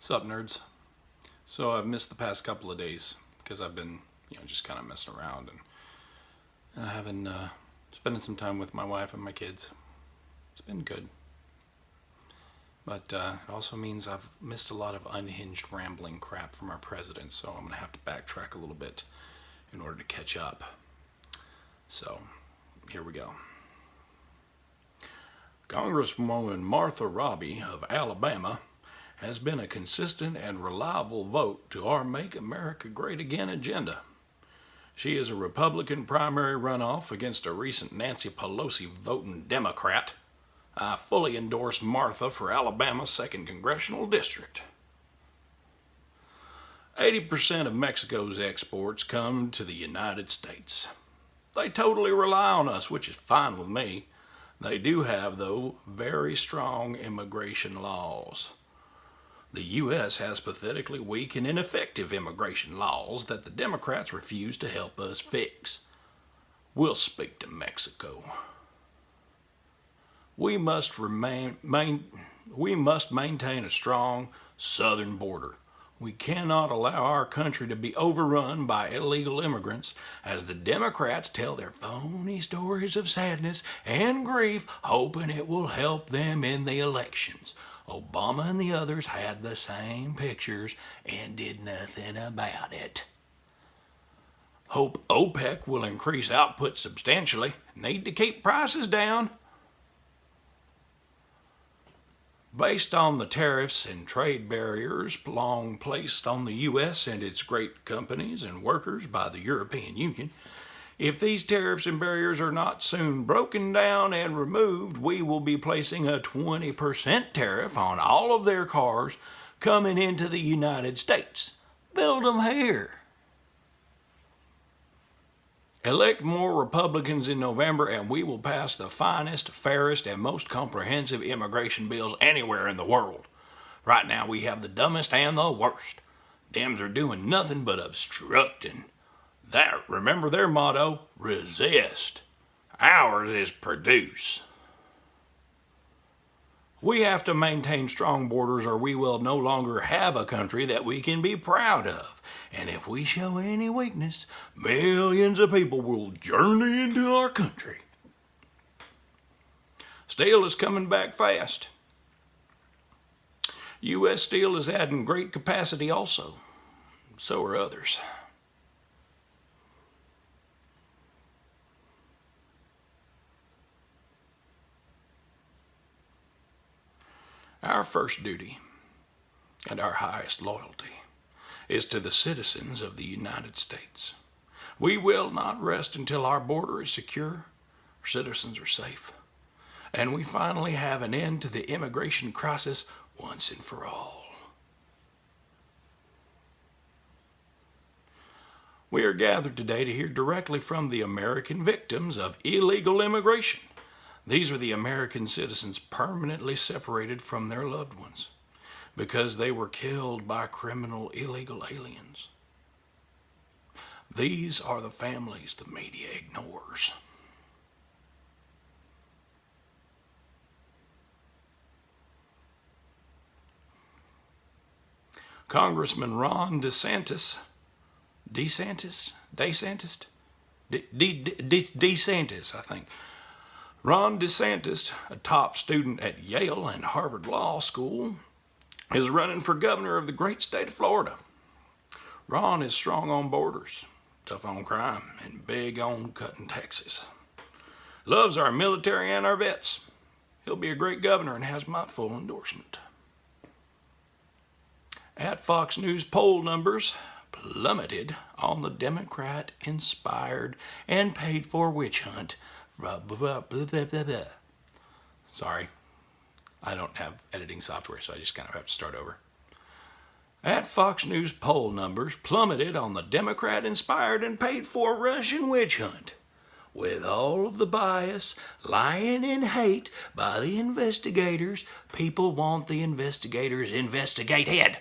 Sup, nerds? So I've missed the past couple of days because I've been, just kind of messing around and having spending some time with my wife and my kids. It's been good, but it also means I've missed a lot of unhinged rambling crap from our president. So I'm gonna have to backtrack a little bit in order to catch up. So here we go. Congresswoman Martha Robbie of Alabama has been a consistent and reliable vote to our Make America Great Again agenda. She is a Republican primary runoff against a recent Nancy Pelosi voting Democrat. I fully endorse Martha for Alabama's 2nd Congressional District. 80% of Mexico's exports come to the United States. They totally rely on us, which is fine with me. They do have, though, very strong immigration laws. The U.S. has pathetically weak and ineffective immigration laws that the Democrats refuse to help us fix. We'll speak to Mexico. We must maintain a strong southern border. We cannot allow our country to be overrun by illegal immigrants as the Democrats tell their phony stories of sadness and grief, hoping it will help them in the elections. Obama and the others had the same pictures and did nothing about it. Hope OPEC will increase output substantially. Need to keep prices down. Based on the tariffs and trade barriers long placed on the U.S. and its great companies and workers by the European Union, if these tariffs and barriers are not soon broken down and removed, we will be placing a 20% tariff on all of their cars coming into the United States. Build them here. Elect more Republicans in November and we will pass the finest, fairest, and most comprehensive immigration bills anywhere in the world. Right now we have the dumbest and the worst. Dems are doing nothing but obstructing. Remember their motto, resist. Ours is produce. We have to maintain strong borders or we will no longer have a country that we can be proud of. And if we show any weakness, millions of people will journey into our country. Steel is coming back fast. U.S. Steel is adding great capacity also. So are others. Our first duty and our highest loyalty is to the citizens of the United States. We will not rest until our border is secure, our citizens are safe, and we finally have an end to the immigration crisis once and for all. We are gathered today to hear directly from the American victims of illegal immigration. These are the American citizens permanently separated from their loved ones because they were killed by criminal illegal aliens. These are the families the media ignores. Congressman Ron DeSantis, I think. Ron DeSantis, a top student at Yale and Harvard Law School, is running for governor of the great state of Florida. Ron is strong on borders, tough on crime, and big on cutting taxes. Loves our military and our vets. He'll be a great governor and has my full endorsement. At Fox News, poll numbers plummeted on the Democrat-inspired and paid-for witch hunt. Sorry, I don't have editing software, so I just kind of have to start over. At Fox News, poll numbers plummeted on the Democrat-inspired and paid-for Russian witch hunt. With all of the bias, lying, and hate by the investigators, people want the investigators investigated.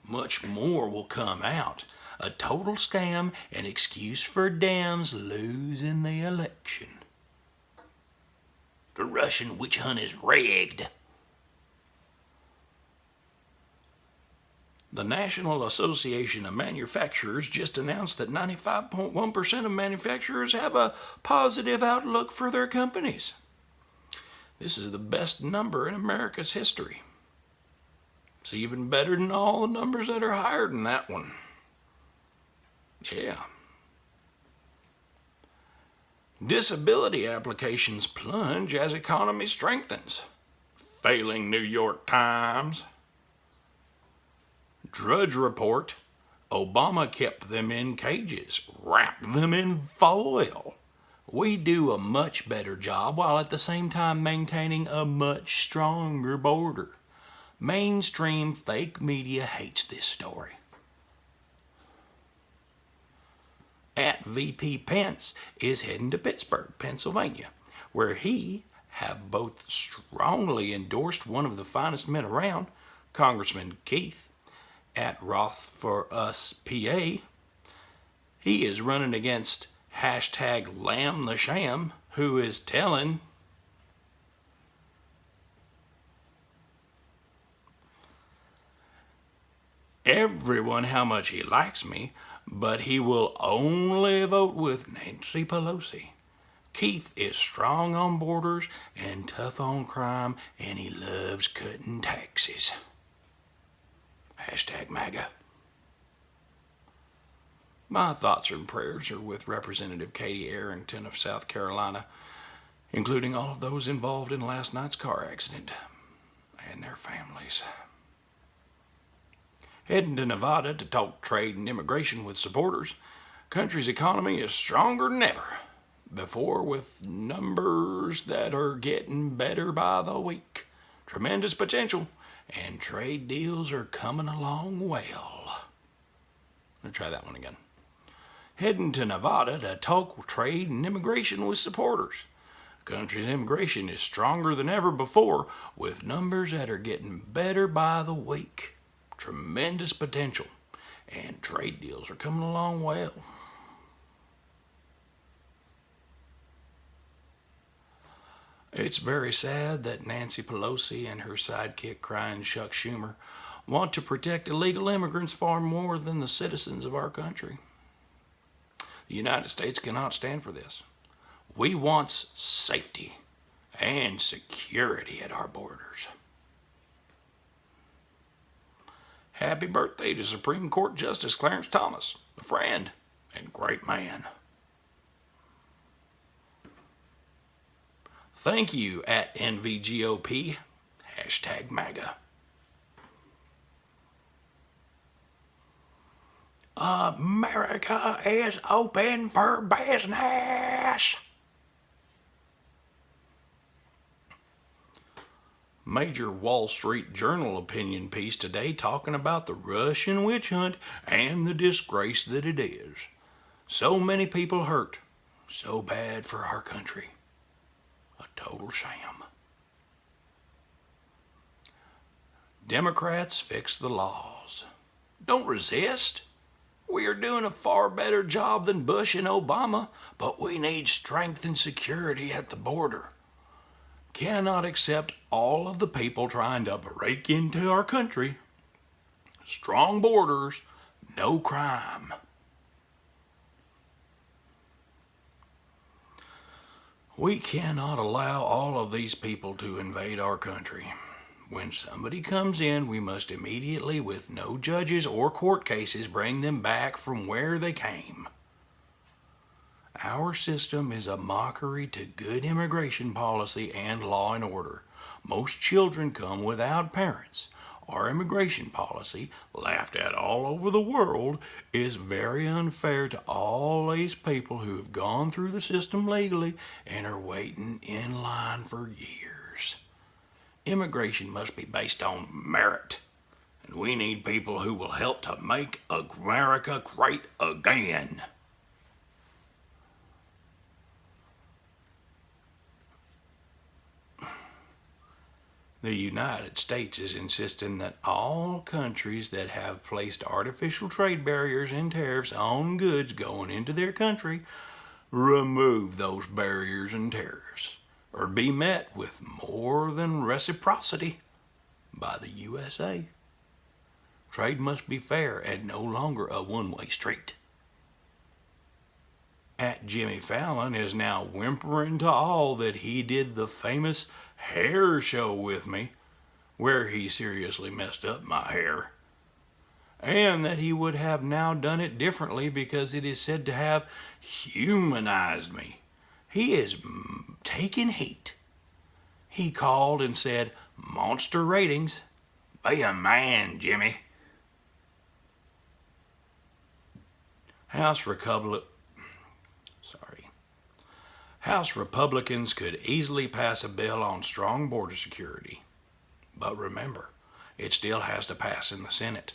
Much more will come out. A total scam, an excuse for Dems losing the election. The Russian witch hunt is rigged. The National Association of Manufacturers just announced that 95.1% of manufacturers have a positive outlook for their companies. This is the best number in America's history. It's even better than all the numbers that are higher than that one. Yeah. Disability applications plunge as economy strengthens. Failing New York Times. Drudge Report. Obama kept them in cages, wrapped them in foil. We do a much better job while at the same time maintaining a much stronger border. Mainstream fake media hates this story. At VP Pence is heading to Pittsburgh, Pennsylvania, where he have both strongly endorsed one of the finest men around, Congressman Keith, at Roth for Us PA. He is running against hashtag Lamb the Sham, who is telling everyone how much he likes me, but he will only vote with Nancy Pelosi. Keith is strong on borders and tough on crime, and he loves cutting taxes. Hashtag MAGA. My thoughts and prayers are with Representative Katie Arrington of South Carolina, including all of those involved in last night's car accident and their families. Heading to Nevada to talk trade and immigration with supporters. Country's economy is stronger than ever before, with numbers that are getting better by the week. Tremendous potential, and trade deals are coming along well. Let's try that one again. Heading to Nevada to talk trade and immigration with supporters. Country's immigration is stronger than ever before, with numbers that are getting better by the week. Tremendous potential, and trade deals are coming along well. It's very sad that Nancy Pelosi and her sidekick crying Chuck Schumer want to protect illegal immigrants far more than the citizens of our country. The United States cannot stand for this. We want safety and security at our borders. Happy birthday to Supreme Court Justice Clarence Thomas, a friend and great man. Thank you at NVGOP, hashtag MAGA. America is open for business. Major Wall Street Journal opinion piece today talking about the Russian witch hunt and the disgrace that it is. So many people hurt. So bad for our country. A total sham. Democrats fix the laws. Don't resist. We are doing a far better job than Bush and Obama, but we need strength and security at the border. Cannot accept all of the people trying to break into our country. Strong borders, no crime. We cannot allow all of these people to invade our country. When somebody comes in, we must immediately, with no judges or court cases, bring them back from where they came. Our system is a mockery to good immigration policy and law and order. Most children come without parents. Our immigration policy, laughed at all over the world, is very unfair to all these people who have gone through the system legally and are waiting in line for years. Immigration must be based on merit, and we need people who will help to make America great again. The United States is insisting that all countries that have placed artificial trade barriers and tariffs on goods going into their country remove those barriers and tariffs, or be met with more than reciprocity by the USA. Trade must be fair and no longer a one-way street. At Jimmy Fallon is now whimpering to all that he did the famous hair show with me, where he seriously messed up my hair, and that he would have now done it differently because it is said to have humanized me. He is taking heat. He called and said, "Monster ratings. Be a man, Jimmy." House Republicans could easily pass a bill on strong border security. But remember, it still has to pass in the Senate.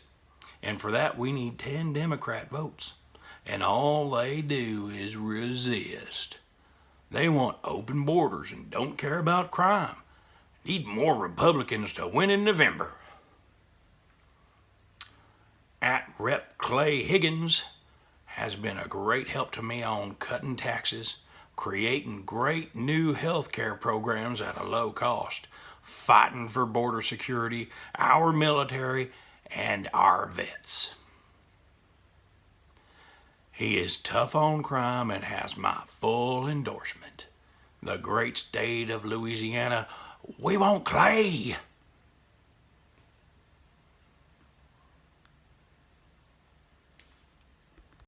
And for that, we need 10 Democrat votes. And all they do is resist. They want open borders and don't care about crime. Need more Republicans to win in November. At Rep. Clay Higgins has been a great help to me on cutting taxes, creating great new health care programs at a low cost, fighting for border security, our military, and our vets. He is tough on crime and has my full endorsement. The great state of Louisiana, we want Clay.